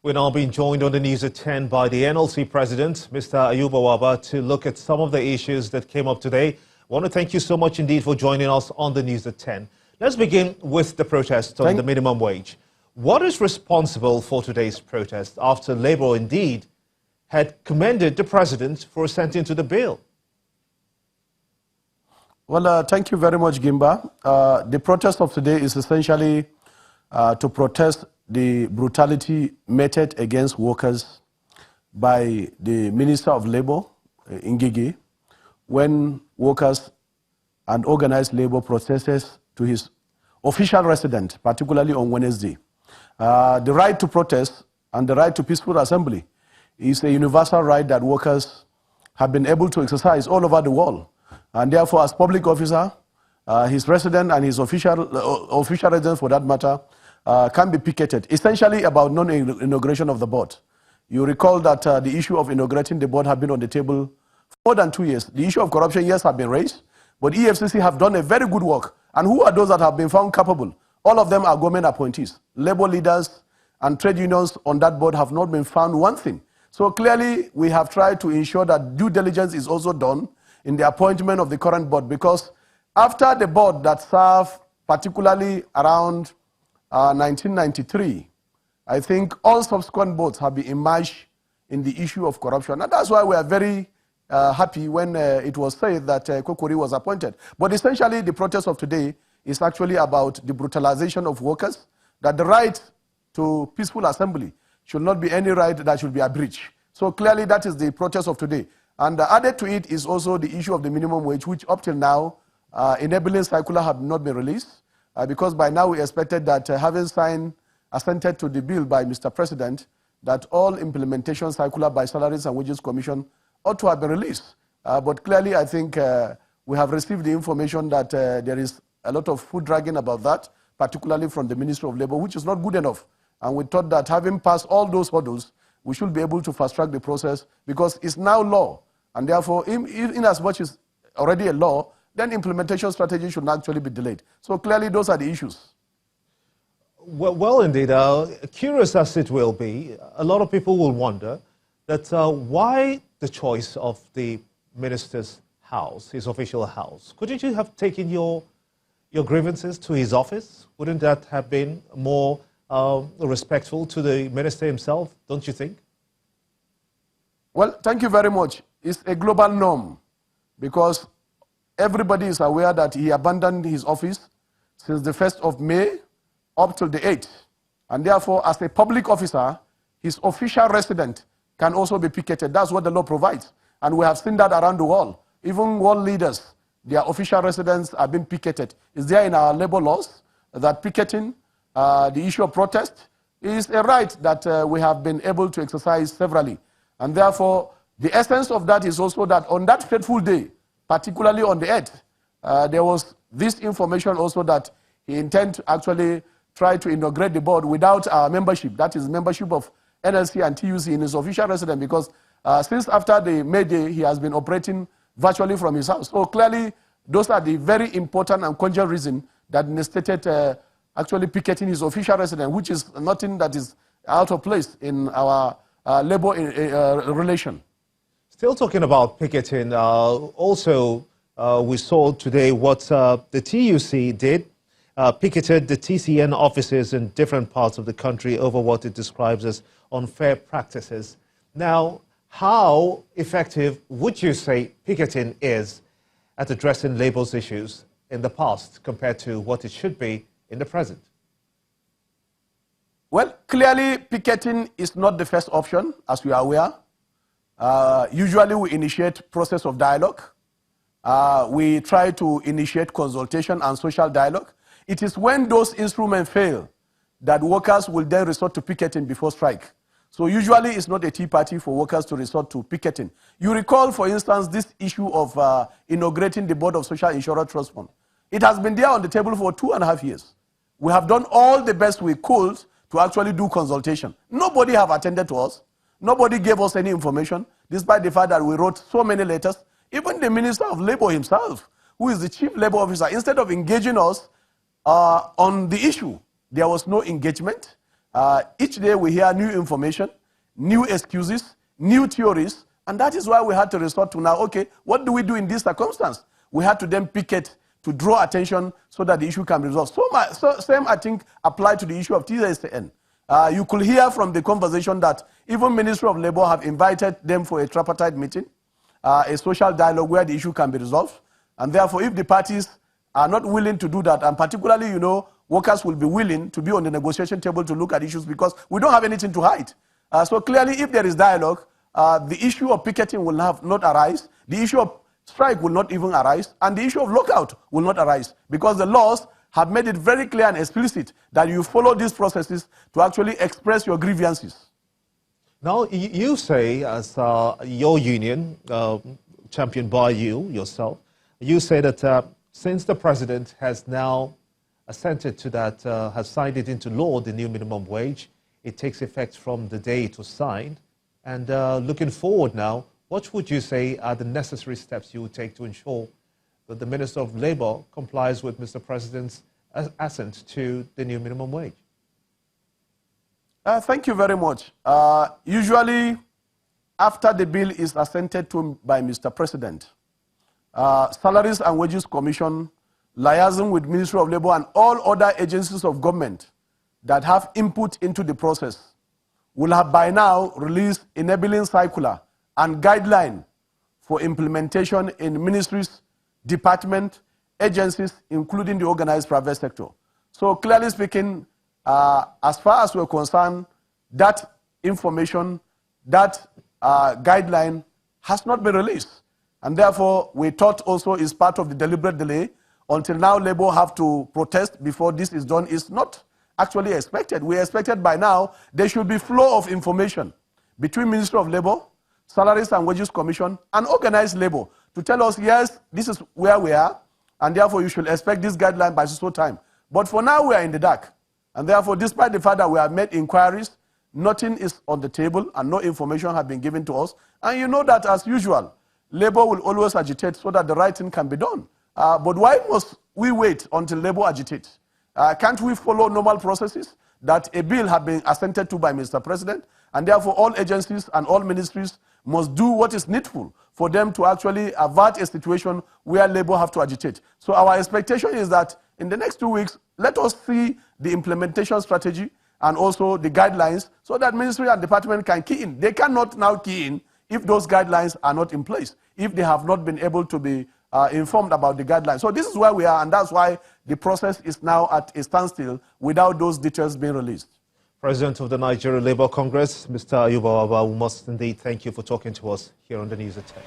We're now being joined on the News at 10 by the NLC President, Mr. Ayuba Waba, to look at some of the issues that came up today. I want to thank you so much indeed for joining us on the News at 10. Let's begin with the protest on the minimum wage. What is responsible for today's protest after Labour indeed had commended the President for assenting to the bill? Well, thank you very much, Gimba. The protest of today is essentially to protest the brutality meted against workers by the Minister of Labour, Ngigi, when workers and organized labor protested to his official residence, particularly on Wednesday. The right to protest and the right to peaceful assembly is a universal right that workers have been able to exercise all over the world. And therefore, as public officer, his resident and his official residence, for that matter, can be picketed, essentially about non-inauguration of the board. You recall that the issue of inaugurating the board have been on the table for more than 2 years. The issue of corruption, yes, have been raised, but EFCC have done a very good work. And who are those that have been found capable? All of them are government appointees. Labor leaders and trade unions on that board have not been found one thing. So clearly, we have tried to ensure that due diligence is also done in the appointment of the current board, because after the board that served particularly around 1993, I think all subsequent boards have been immersed in the issue of corruption. And that's why we are very happy when it was said that Kokori was appointed. But essentially, the protest of today is actually about the brutalization of workers, that the right to peaceful assembly should not be any right that should be abridged. So clearly, that is the protest of today. And added to it is also the issue of the minimum wage, which up till now, enabling circular have not been released. Because by now we expected that having assented to the bill by Mr. President, that all implementation circular by Salaries and Wages Commission ought to have been released. But clearly I think we have received the information that there is a lot of foot dragging about that, particularly from the Ministry of Labour, which is not good enough. And we thought that having passed all those hurdles, we should be able to fast track the process because it's now law. And therefore, in as much as already a law, then implementation strategy should actually be delayed. So clearly, those are the issues. Well indeed, curious as it will be, a lot of people will wonder that why the choice of the minister's house, his official house? Couldn't you have taken your grievances to his office? Wouldn't that have been more respectful to the minister himself, don't you think? Well, thank you very much. It's a global norm because everybody is aware that he abandoned his office since the 1st of May up till the 8th. And therefore, as a public officer, his official residence can also be picketed. That's what the law provides. And we have seen that around the world. Even world leaders, their official residence are being picketed. It's there in our labor laws that picketing, the issue of protest, is a right that we have been able to exercise severally. And therefore, the essence of that is also that on that fateful day, particularly on the 8th, there was this information also that he intends to actually try to inaugurate the board without our membership. That is membership of NLC and TUC in his official residence, because since after the May Day, he has been operating virtually from his house. So clearly, those are the very important and cogent reasons that necessitated actually picketing his official residence, which is nothing that is out of place in our labor relation. Still talking about picketing, also we saw today what the TUC did, picketed the TCN offices in different parts of the country over what it describes as unfair practices. Now, how effective would you say picketing is at addressing labor's issues in the past compared to what it should be in the present? Well, clearly picketing is not the first option, as we are aware. Usually we initiate process of dialogue. We try to initiate consultation and social dialogue. It is when those instruments fail that workers will then resort to picketing before strike. So usually it's not a tea party for workers to resort to picketing. You recall, for instance, this issue of inaugurating the Board of Social Insurance Trust Fund. It has been there on the table for 2.5 years. We have done all the best we could to actually do consultation. Nobody have attended to us. Nobody gave us any information, despite the fact that we wrote so many letters. Even the Minister of Labour himself, who is the Chief Labour Officer, instead of engaging us on the issue, there was no engagement. Each day we hear new information, new excuses, new theories, and that is why we had to resort to now, okay, what do we do in this circumstance? We had to then picket to draw attention so that the issue can be resolved. Same, I think, apply to the issue of TSN. You could hear from the conversation that even Ministry of Labour have invited them for a tripartite meeting, a social dialogue where the issue can be resolved. And therefore, if the parties are not willing to do that, and particularly, you know, workers will be willing to be on the negotiation table to look at issues because we don't have anything to hide. So clearly, if there is dialogue, the issue of picketing will not arise, the issue of strike will not even arise, and the issue of lockout will not arise because the laws have made it very clear and explicit that you follow these processes to actually express your grievances. Now, you say, as your union, championed by you yourself, you say that since the president has now assented to that, has signed it into law, the new minimum wage, it takes effect from the day it was signed. And looking forward now, what would you say are the necessary steps you would take to ensure that the Minister of Labour complies with Mr. President's assent to the new minimum wage? Thank you very much. Usually, after the bill is assented to by Mr. President, Salaries and Wages Commission, liaising with Ministry of Labour and all other agencies of government that have input into the process, will have by now released enabling circular and guideline for implementation in ministries, departments, agencies, including the organized private sector. So clearly speaking, as far as we're concerned, that information, that guideline has not been released. And therefore, we thought also is part of the deliberate delay. Until now, Labour have to protest before this is done. It's not actually expected. We expected by now there should be flow of information between Ministry of Labour, Salaries and Wages Commission, and organized labour to tell us, yes, this is where we are, and therefore you should expect this guideline by so time. But for now, we are in the dark. And therefore, despite the fact that we have made inquiries, nothing is on the table and no information has been given to us. And you know that, as usual, Labour will always agitate so that the right thing can be done. But why must we wait until Labour agitates? Can't we follow normal processes that a bill has been assented to by Mr. President, and therefore all agencies and all ministries must do what is needful for them to actually avert a situation where Labour have to agitate. So our expectation is that in the next 2 weeks, let us see the implementation strategy and also the guidelines so that ministry and department can key in. They cannot now key in if those guidelines are not in place, if they have not been able to be informed about the guidelines. So this is where we are, and that's why the process is now at a standstill without those details being released. President of the Nigeria Labour Congress, Mr. Ayuba Wabba, we must indeed thank you for talking to us here on the News at 10.